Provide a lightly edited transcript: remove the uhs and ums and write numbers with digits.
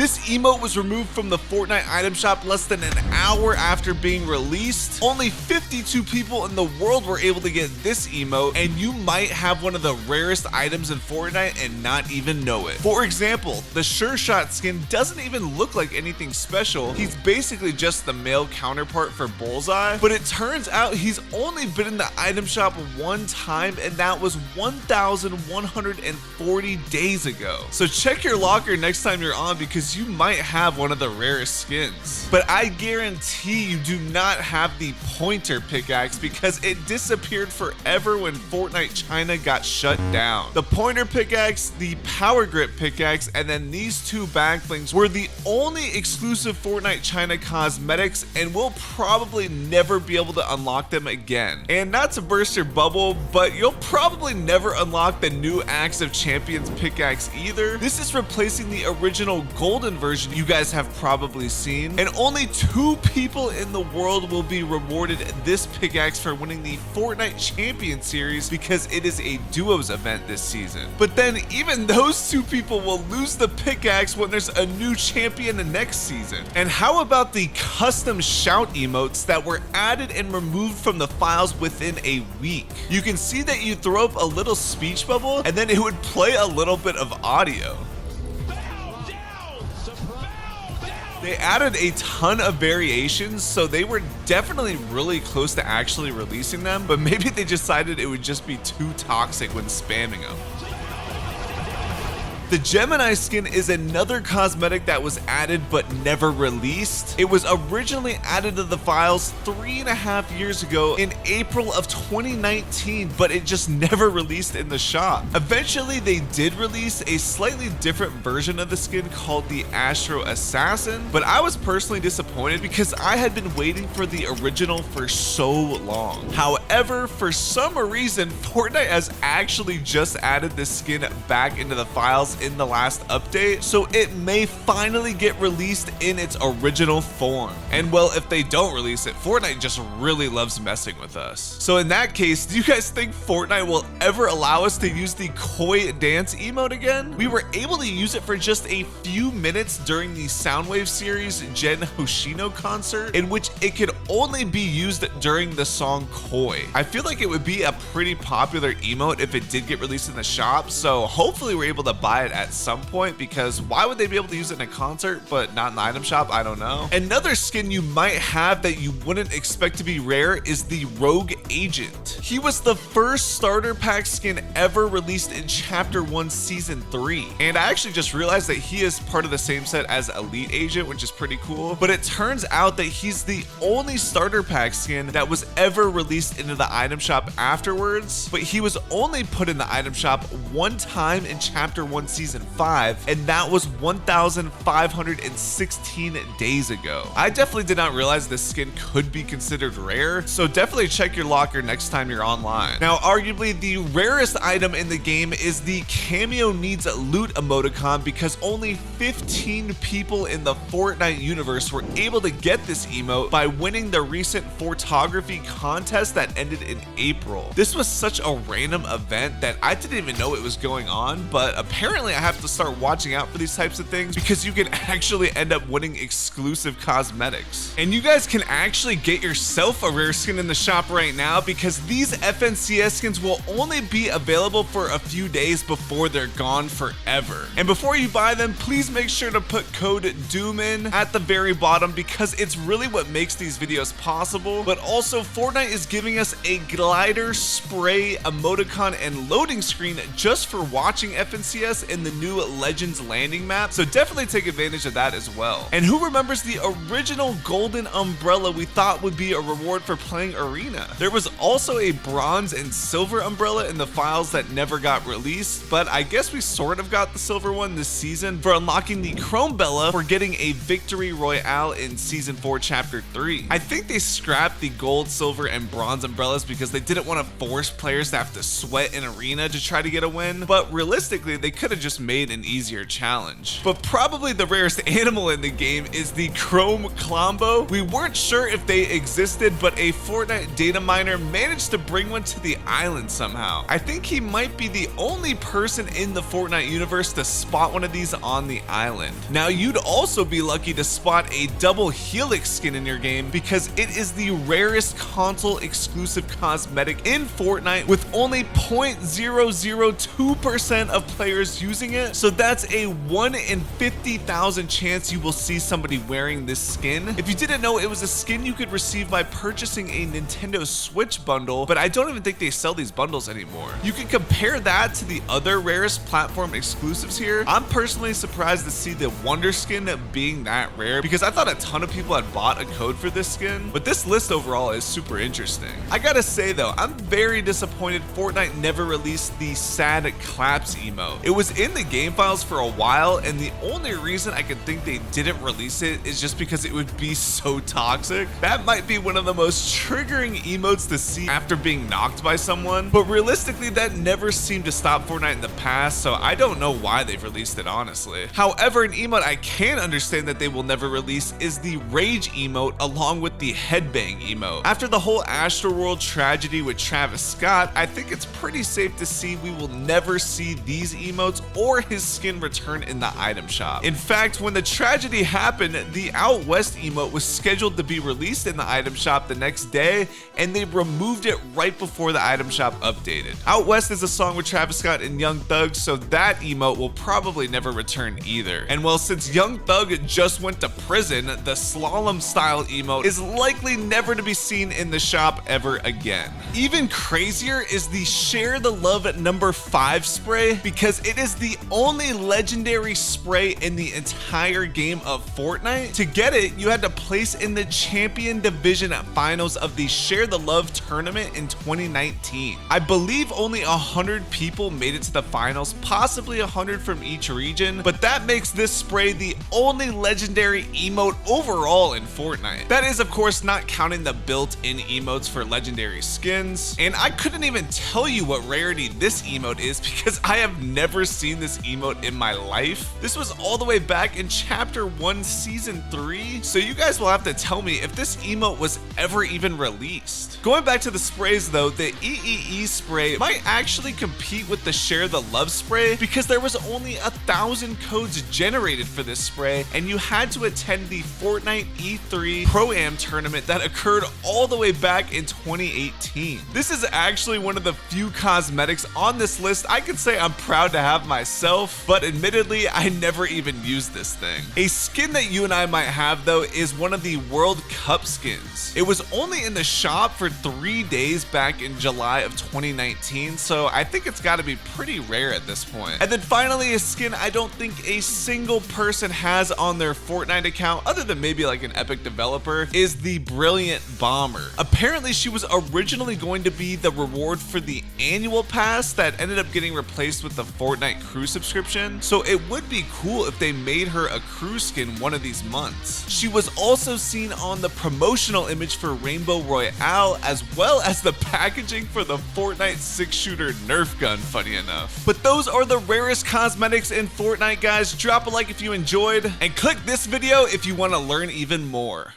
This emote was removed from the Fortnite item shop less than an hour after being released. Only 52 people in the world were able to get this emote, and you might have one of the rarest items in Fortnite and not even know it. For example, the Sure Shot skin doesn't even look like anything special. He's basically just the male counterpart for Bullseye, but it turns out he's only been in the item shop one time, and that was 1,140 days ago. So check your locker next time you're on, because you might have one of the rarest skins. But I guarantee you do not have the pointer pickaxe, because it disappeared forever when Fortnite China got shut down. The pointer pickaxe, the power grip pickaxe, and then these two backblings were the only exclusive Fortnite China cosmetics, and we'll probably never be able to unlock them again. And not to burst your bubble, but you'll probably never unlock the new Axe of Champions pickaxe either. This is replacing the original golden version you guys have probably seen, and only 2 people in the world will be rewarded this pickaxe for winning the Fortnite Champion series, because it is a duos event this season. But then even those 2 people will lose the pickaxe when there's a new champion next season. And how about the custom shout emotes that were added and removed from the files within a week? You can see that you throw up a little speech bubble, and then it would play a little bit of audio. They added a ton of variations, so they were definitely really close to actually releasing them, but maybe they decided it would just be too toxic when spamming them. The Gemini skin is another cosmetic that was added but never released. It was originally added to the files 3.5 years ago in April of 2019, but it just never released in the shop. Eventually, they did release a slightly different version of the skin called the Astro Assassin, but I was personally disappointed because I had been waiting for the original for so long. However, for some reason, Fortnite has actually just added this skin back into the files in the last update, so it may finally get released in its original form. And well, if they don't release it, Fortnite just really loves messing with us. So in that case, do you guys think Fortnite will ever allow us to use the koi dance emote again? We were able to use it for just a few minutes during the Soundwave series Gen Hoshino concert, in which it could only be used during the song Koi. I feel like it would be a pretty popular emote if it did get released in the shop, so hopefully we're able to buy it at some point, because why would they be able to use it in a concert but not in the item shop? I don't know. Another skin you might have that you wouldn't expect to be rare is the Rogue Agent. He was the first starter pack skin ever released in Chapter 1 Season 3, and I actually just realized that he is part of the same set as Elite Agent, which is pretty cool. But it turns out that he's the only starter pack skin that was ever released into the item shop afterwards, but he was only put in the item shop one time in Chapter 1 Season 5, and that was 1,516 days ago. I definitely did not realize this skin could be considered rare, so definitely check your locker next time you're online. Now, arguably the rarest item in the game is the Cameo Needs Loot emoticon, because only 15 people in the Fortnite universe were able to get this emote by winning the recent photography contest that ended in April. This was such a random event that I didn't even know it was going on, but apparently I have to start watching out for these types of things, because you can actually end up winning exclusive cosmetics. And you guys can actually get yourself a rare skin in the shop right now, because these FNCS skins will only be available for a few days before they're gone forever. And before you buy them, please make sure to put code DOOMIN at the very bottom, because it's really what makes these videos possible. But also, Fortnite is giving us a glider, spray, emoticon, and loading screen just for watching FNCS in the new Legends landing map, so definitely take advantage of that as well. And who remembers the original golden umbrella we thought would be a reward for playing Arena? There was also a bronze and silver umbrella in the files that never got released, but I guess we sort of got the silver one this season for unlocking the Chrome Bella for getting a victory royale in Season 4 Chapter 3. I think they scrapped the gold, silver, and bronze umbrellas because they didn't want to force players to have to sweat in Arena to try to get a win, but realistically they could have just made an easier challenge. But probably the rarest animal in the game is the Chrome Klombo. We weren't sure if they existed, but a Fortnite data miner managed to bring one to the island somehow. I think he might be the only person in the Fortnite universe to spot one of these on the island. Now, you'd also be lucky to spot a double helix skin in your game because it is the rarest console exclusive cosmetic in Fortnite with only 0.002% of players using it. So that's a 1 in 50,000 chance you will see somebody wearing this skin. If you didn't know, it was a skin you could receive by purchasing a Nintendo Switch bundle, but I don't even think they sell these bundles anymore. You can compare that to the other rarest platform exclusives here. I'm personally surprised to see the Wonder skin being that rare because I thought a ton of people had bought a code for this skin, but this list overall is super interesting. I gotta say though, I'm very disappointed Fortnite never released the sad claps emote. It was in the game files for a while, and the only reason I could think they didn't release it is just because it would be so toxic. That might be one of the most triggering emotes to see after being knocked by someone, but realistically that never seemed to stop Fortnite in the past, so I don't know why they've released it honestly. However, an emote I can understand that they will never release is the rage emote along with the headbang emote. After the whole Astroworld tragedy with Travis Scott, I think it's pretty safe to see we will never see these emotes or his skin return in the item shop. In fact, when the tragedy happened, the Out West emote was scheduled to be released in the item shop the next day, and they removed it right before the item shop updated. Out West is a song with Travis Scott and Young Thug, so that emote will probably never return either. And well, since Young Thug just went to prison, the slalom style emote is likely never to be seen in the shop ever again. Even crazier is the Share the Love number 5 spray, because it is the only legendary spray in the entire game of Fortnite. To get it, you had to place in the Champion Division finals of the Share the Love tournament in 2019. I believe only 100 people made it to the finals, possibly 100 from each region, but that makes this spray the only legendary emote overall in Fortnite. That is, of course, not counting the built-in emotes for legendary skins, and I couldn't even tell you what rarity this emote is because I have never seen this emote in my life. This was all the way back in Chapter 1, Season 3, so you guys will have to tell me if this emote was ever even released. Going back to the sprays though, the EEE spray might actually compete with the Share the Love spray because there was only 1,000 codes generated for this spray, and you had to attend the Fortnite E3 Pro-Am tournament that occurred all the way back in 2018. This is actually one of the few cosmetics on this list I could say I'm proud to have myself, but admittedly I never even used this thing. A skin that you and I might have though is one of the World Cup skins. It was only in the shop for 3 days back in July of 2019, so I think it's got to be pretty rare at this point. And then finally, a skin I don't think a single person has on their Fortnite account, other than maybe like an Epic developer, is the Brilliant Bomber. Apparently she was originally going to be the reward for the annual pass that ended up getting replaced with the Fortnite crew subscription, so it would be cool if they made her a crew skin one of these months. She was also seen on the promotional image for Rainbow Royale, as well as the packaging for the Fortnite 6-shooter Nerf gun, funny enough. But those are the rarest cosmetics in Fortnite, guys. Drop a like if you enjoyed, and click this video if you want to learn even more.